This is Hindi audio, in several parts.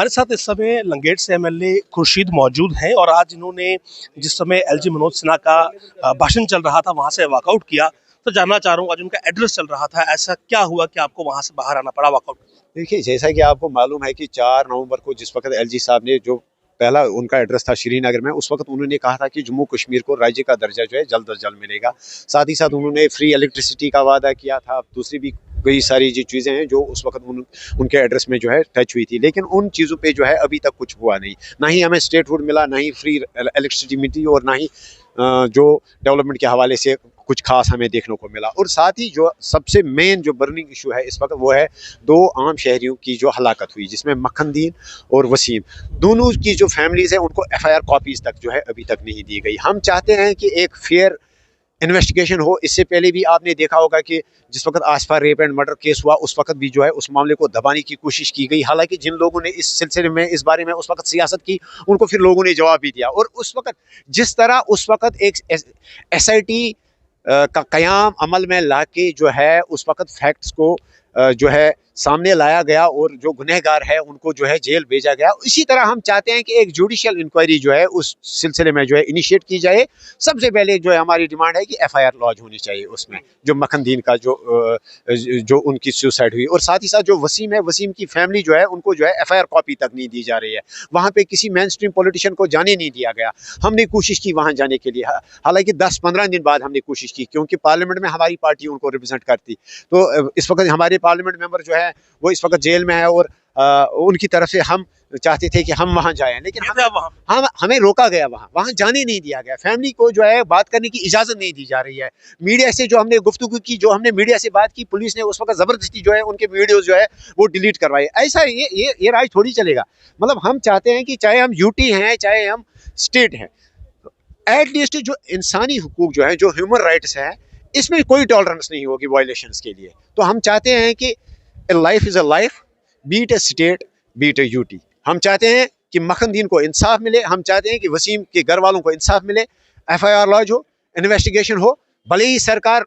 हमारे साथ इस समय लंगेट से एमएलए खुर्शीद मौजूद हैं और आज इन्होंने जिस समय एलजी मनोज सिन्हा का भाषण चल रहा था वहां से वॉकआउट किया। तो जानना चाह रहा हूँ, आज उनका एड्रेस चल रहा था, ऐसा क्या हुआ कि आपको वहां से बाहर आना पड़ा वॉकआउट? देखिए, जैसा कि आपको मालूम है कि 4 नवंबर को जिस वक्त एलजी साहब ने जो पहला उनका एड्रेस था श्रीनगर में, उस वक्त उन्होंने कहा था कि जम्मू कश्मीर को राज्य का दर्जा जो है जल्द अज जल्द मिलेगा। साथ ही साथ उन्होंने फ्री इलेक्ट्रिसिटी का वादा किया था। दूसरी भी कई सारी जो चीज़ें हैं जो उस वक्त उनके एड्रेस में जो है टच हुई थी, लेकिन उन चीज़ों पे जो है अभी तक कुछ हुआ नहीं। ना ही हमें स्टेटहुड मिला, ना ही फ्री इलेक्ट्रिसिटी मिली, और ना ही जो डेवलपमेंट के हवाले से कुछ खास हमें देखने को मिला। और साथ ही जो सबसे मेन जो बर्निंग इशू है इस वक्त, वो है 2 आम शहरियों की जो हलाकत हुई, जिसमें मखनदीन और वसीम, दोनों की जो फैमिलीज है उनको एफआईआर कॉपीज तक जो है अभी तक नहीं दी गई। हम चाहते हैं कि एक फेयर इन्वेस्टिगेशन हो। इससे पहले भी आपने देखा होगा कि जिस वक्त आसफा रेप एंड मर्डर केस हुआ, उस वक्त भी जो है उस मामले को दबाने की कोशिश की गई। हालांकि जिन लोगों ने इस सिलसिले में इस बारे में उस वक्त सियासत की, उनको फिर लोगों ने जवाब भी दिया। और उस वक्त जिस तरह उस वक्त एक एसआईटी का कयाम अमल में लाके जो है उस वक्त फैक्ट्स को जो है सामने लाया गया और जो गुनहगार है उनको जो है जेल भेजा गया, इसी तरह हम चाहते हैं कि एक जुडिशियल इंक्वायरी जो है उस सिलसिले में जो है इनिशिएट की जाए। सबसे पहले जो है हमारी डिमांड है कि एफआईआर लॉन्च होनी चाहिए उसमें, जो मखनदीन का जो उनकी सुसाइड हुई। और साथ ही साथ जो वसीम है, वसीम की फैमिली जो है उनको जो है एफआईआर कॉपी तक नहीं दी जा रही है। वहाँ पे किसी मेन स्ट्रीम पॉलिटिशियन को जाने नहीं दिया गया। हमने कोशिश की वहाँ जाने के लिए, हालांकि 10-15 दिन बाद हमने कोशिश की, क्योंकि पार्लियामेंट में हमारी पार्टी उनको रिप्रेजेंट करती। तो इस वक्त हमारे पार्लियामेंट मेंबर जो है वो इस वक्त जेल में है, और उनकी तरफ से हम चाहते थे कि हम वहां जाएं, लेकिन हमें रोका गया, वहां जाने नहीं दिया गया। फैमिली को जो है बात करने की इजाजत नहीं दी जा रही है। मीडिया से जो हमने गुफ्तगू की, जो हमने मीडिया से बात की, पुलिस ने उस वक्त जबरदस्ती जो है उनके वीडियोस जो है वो डिलीट करवाए। ऐसा ये राज थोड़ी चलेगा। मतलब हम चाहते हैं कि चाहे हम यूटी हैं, चाहे हम स्टेट हैं, एटलीस्ट जो इंसानी हुकूक जो है, जो ह्यूमन राइट्स है, इसमें कोई टॉलरेंस नहीं होगी वायलेशंस के लिए। तो हम चाहते हैं कि life is a life, beat a state, beat a UT. हम चाहते हैं कि मखनदीन को इंसाफ मिले, हम चाहते हैं कि वसीम के घर वालों को इंसाफ मिले, एफआईआर लॉन्च हो, इन्वेस्टिगेशन हो। भले ही सरकार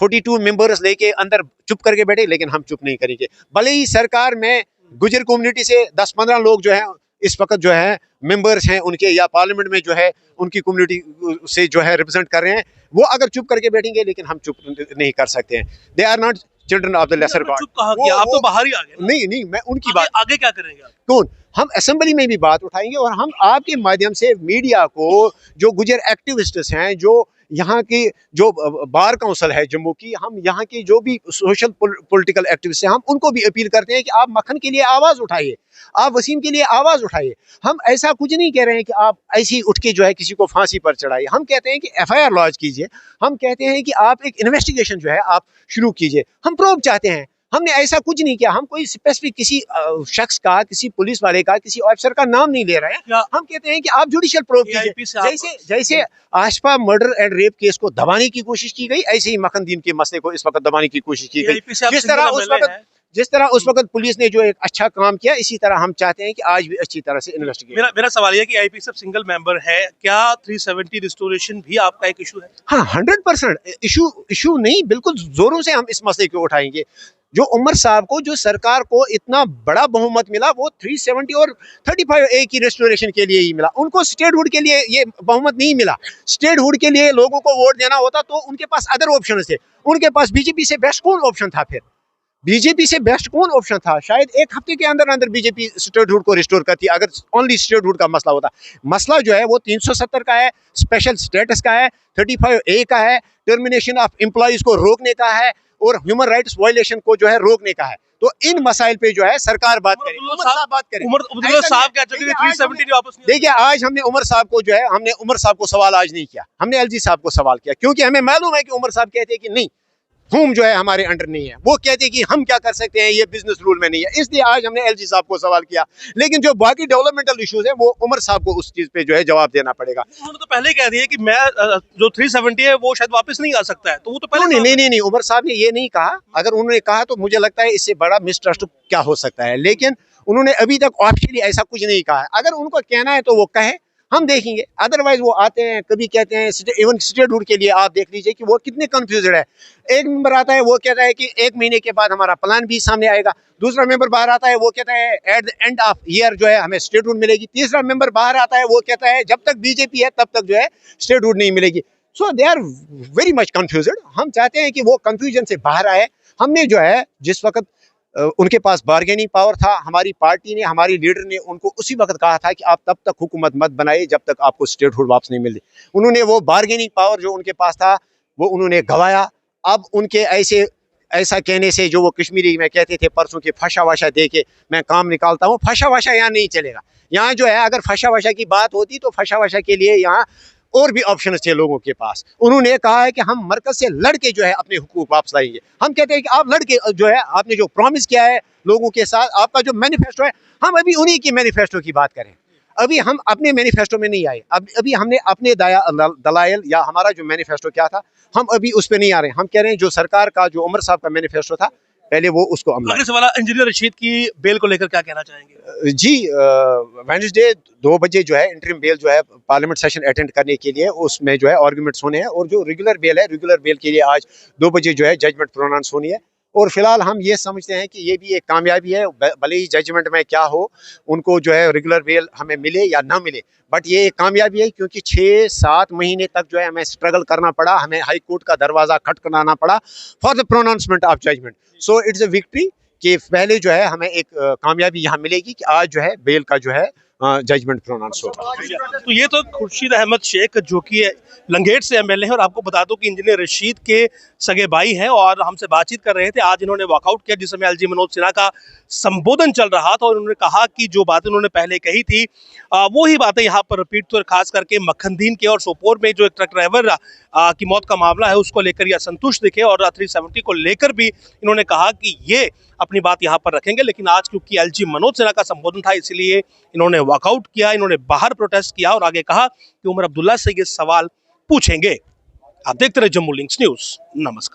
42 मेंबर्स लेके अंदर चुप करके बैठे, लेकिन हम चुप नहीं करेंगे। भले ही सरकार में गुजर कम्युनिटी से 10-15 लोग जो है इस वक्त जो है मेंबर्स हैं उनके, या पार्लियामेंट में जो है उनकी कम्युनिटी से जो है रिप्रेजेंट कर रहे हैं, वो अगर चुप करके बैठेंगे, लेकिन हम चुप नहीं कर सकते हैं। They are not children of the lesser god. चुप कहा गया, आप तो बाहर ही आ गए। नहीं, मैं उनकी बात आगे क्या करेंगे आप? कौन? हम असेंबली में भी बात उठाएंगे, और हम आपके माध्यम से मीडिया को, जो गुजर एक्टिविस्ट्स हैं, जो यहाँ की जो बार काउंसिल है जम्मू की, हम यहाँ की जो भी सोशल पॉलिटिकल एक्टिविस्ट हैं, हम उनको भी अपील करते हैं कि आप मखन के लिए आवाज़ उठाइए, आप वसीम के लिए आवाज़ उठाइए। हम ऐसा कुछ नहीं कह रहे हैं कि आप ऐसे ही उठ के जो है किसी को फांसी पर चढ़ाइए। हम कहते हैं कि एफआईआर लॉन्च कीजिए। हम कहते हैं कि आप एक इन्वेस्टिगेशन जो है आप शुरू कीजिए। हम प्रोब चाहते हैं। हमने ऐसा कुछ नहीं किया। हम कोई स्पेसिफिक किसी शख्स का, किसी पुलिस वाले का, किसी ऑफिसर का नाम नहीं ले रहे हैं। हम कहते हैं कि आप जुडिशियल प्रोब कीजिए। जैसे Ashfa murder and rape case को दबाने की कोशिश की गई, ऐसे ही मखनदीन के मसले को इस वक्त दबाने की कोशिश की गई। जिस तरह उस वक्त पुलिस ने जो एक अच्छा काम किया, इसी तरह हम चाहते हैं कि आज भी अच्छी तरह से इन्वेस्टिगेशन। मेरा सवाल यह कि आईपी सब सिंगल मेंबर है, क्या 370 रिस्टोरेशन भी आपका एक इशू है? हाँ, 100% इशू नहीं, बिल्कुल जोरों से हम इस मसले को उठाएंगे। जो उमर साहब को, जो सरकार को इतना बड़ा बहुमत मिला, वो 370 और 35A की रेस्टोरेशन के लिए ही मिला। उनको स्टेटहुड के लिए ये बहुमत नहीं मिला। स्टेटहुड के लिए लोगों को वोट देना होता तो उनके पास अदर ऑप्शन थे। उनके पास बीजेपी से बेस्ट कौन ऑप्शन था? फिर बीजेपी से बेस्ट कौन ऑप्शन था? शायद एक हफ्ते के अंदर अंदर बीजेपी स्टेटहुड को रिस्टोर करती, अगर ओनली स्टेटहुड का मसला होता। मसला जो है वो 370 का है, स्पेशल स्टेटस का है, 35A का है, टर्मिनेशन ऑफ एम्प्लॉइज को रोकने का है, और ह्यूमन राइट्स वायलेशन को जो है रोकने का है। तो इन मसाइल पे जो है सरकार बात करे, बात करे। देखिए, आज हमने उमर साहब को जो है, हमने उमर साहब को सवाल आज नहीं किया, हमने एलजी साहब को सवाल किया, क्योंकि हमें मालूम है कि उमर साहब कहते हैं कि नहीं, हुम जो है हमारे अंडर नहीं है। वो कहते हैं कि हम क्या कर सकते हैं, ये बिजनेस रूल में नहीं है। इसलिए आज हमने एलजी साहब को सवाल किया। लेकिन जो बाकी डेवलपमेंटल इश्यूज है, वो उमर साहब को उस चीज पे जो है जवाब देना पड़ेगा। उन्होंने तो पहले कह दिया कि मैं जो 370 है वो शायद वापस नहीं आ सकता है, तो वो तो पहले नहीं, उमर साहब ने ये नहीं कहा। अगर उन्होंने कहा तो मुझे लगता है इससे बड़ा मिसट्रस्ट क्या हो सकता है, लेकिन उन्होंने अभी तक ऑफिशियली ऐसा कुछ नहीं कहा है। अगर उनको कहना है तो वो कहे, हम देखेंगे। अदरवाइज वो आते हैं, कभी कहते हैं इवन स्टेटहुड के लिए आप देख लीजिए कि वो कितने कंफ्यूज्ड है। एक मेंबर आता है वो कहता है कि 1 महीने के बाद हमारा प्लान भी सामने आएगा। दूसरा मेंबर बाहर आता है वो कहता है at the end of year जो है हमें स्टेटहुड मिलेगी। तीसरा मेंबर बाहर आता है वो कहता है जब तक बीजेपी है तब तक जो है स्टेटहुड नहीं मिलेगी। So they are very much confused. हम चाहते हैं कि वो कंफ्यूजन से बाहर आए। हमने जो है जिस वक्त उनके पास बार्गेनिंग पावर था, हमारी पार्टी ने, हमारी लीडर ने उनको उसी वक्त कहा था कि आप तब तक हुकूमत मत बनाइए जब तक आपको स्टेटहुड वापस नहीं मिलती। उन्होंने वो बार्गेनिंग पावर जो उनके पास था वो उन्होंने गवाया। अब उनके ऐसा कहने से, जो वो कश्मीरी में कहते थे परसों के, फशा वशा दे के मैं काम निकालता हूँ, फशा वशा यहाँ नहीं चलेगा। यहाँ जो है अगर फशा वशा की बात होती तो फशा वशा के लिए यहाँ और भी ऑप्शन थे लोगों के पास। उन्होंने कहा है कि हम मरकज से लड़के जो है अपने हुकूक वापस लाएंगे। हम कहते हैं कि आप लड़के जो है, आपने जो प्रॉमिस किया है लोगों के साथ, आपका जो मैनिफेस्टो है, हम अभी उन्हीं की मैनिफेस्टो की बात करें। अभी हम अपने मैनिफेस्टो में नहीं आए। अभी हमने अपने दलाइल या हमारा जो मैनिफेस्टो क्या था, हम अभी उस पर नहीं आ रहे हैं। हम कह रहे हैं जो सरकार का, जो उमर साहब का मैनिफेस्टो था, पहले वो उसको अगले सवाल, इंजीनियर रशीद की बेल को लेकर क्या कहना चाहेंगे? जी, वेडनेसडे 2 बजे जो है इंटरिम बेल जो है पार्लियामेंट सेशन अटेंड करने के लिए, उसमें जो है आर्गुमेंट्स होने हैं। और जो रेगुलर बेल है, रेगुलर बेल के लिए आज 2 बजे जो है जजमेंट प्रोनाउंस होनी है। और फिलहाल हम ये समझते हैं कि ये भी एक कामयाबी है, भले ही जजमेंट में क्या हो, उनको जो है रेगुलर बेल हमें मिले या ना मिले, बट ये एक कामयाबी है। क्योंकि 6-7 महीने तक जो है हमें स्ट्रगल करना पड़ा, हमें हाई कोर्ट का दरवाज़ा खटखटाना पड़ा for the pronouncement of judgement. So it's a victory कि पहले जो है हमें एक कामयाबी यहाँ मिलेगी कि आज जो है बेल का जो है जजमेंट प्रोनाउंस होगा। तो ये तो खुर्शीद अहमद शेख जो कि लंगेट से एमएलए हैं, और आपको बता दूं कि इंजीनियर रशीद के सगे भाई हैं और हमसे बातचीत कर रहे थे। आज इन्होंने वॉकआउट किया जिस समय एलजी मनोज सिन्हा का संबोधन चल रहा था, और उन्होंने कहा कि जो बातें उन्होंने पहले कही थी वो ही बातें यहाँ पर रिपीट, तो खास करके मक्खनदीन के और सोपोर में जो एक ट्रक ड्राइवर की मौत का मामला है उसको लेकर ये असंतुष्ट दिखे, और 370 को लेकर भी इन्होंने कहा कि ये अपनी बात यहाँ पर रखेंगे। लेकिन आज क्योंकि एलजी मनोज सिन्हा का संबोधन था, इसलिए इन्होंने वॉकआउट किया, इन्होंने बाहर प्रोटेस्ट किया और आगे कहा कि उमर अब्दुल्ला से ये सवाल पूछेंगे। आप देखते रहे जम्मू लिंक्स न्यूज़। नमस्कार।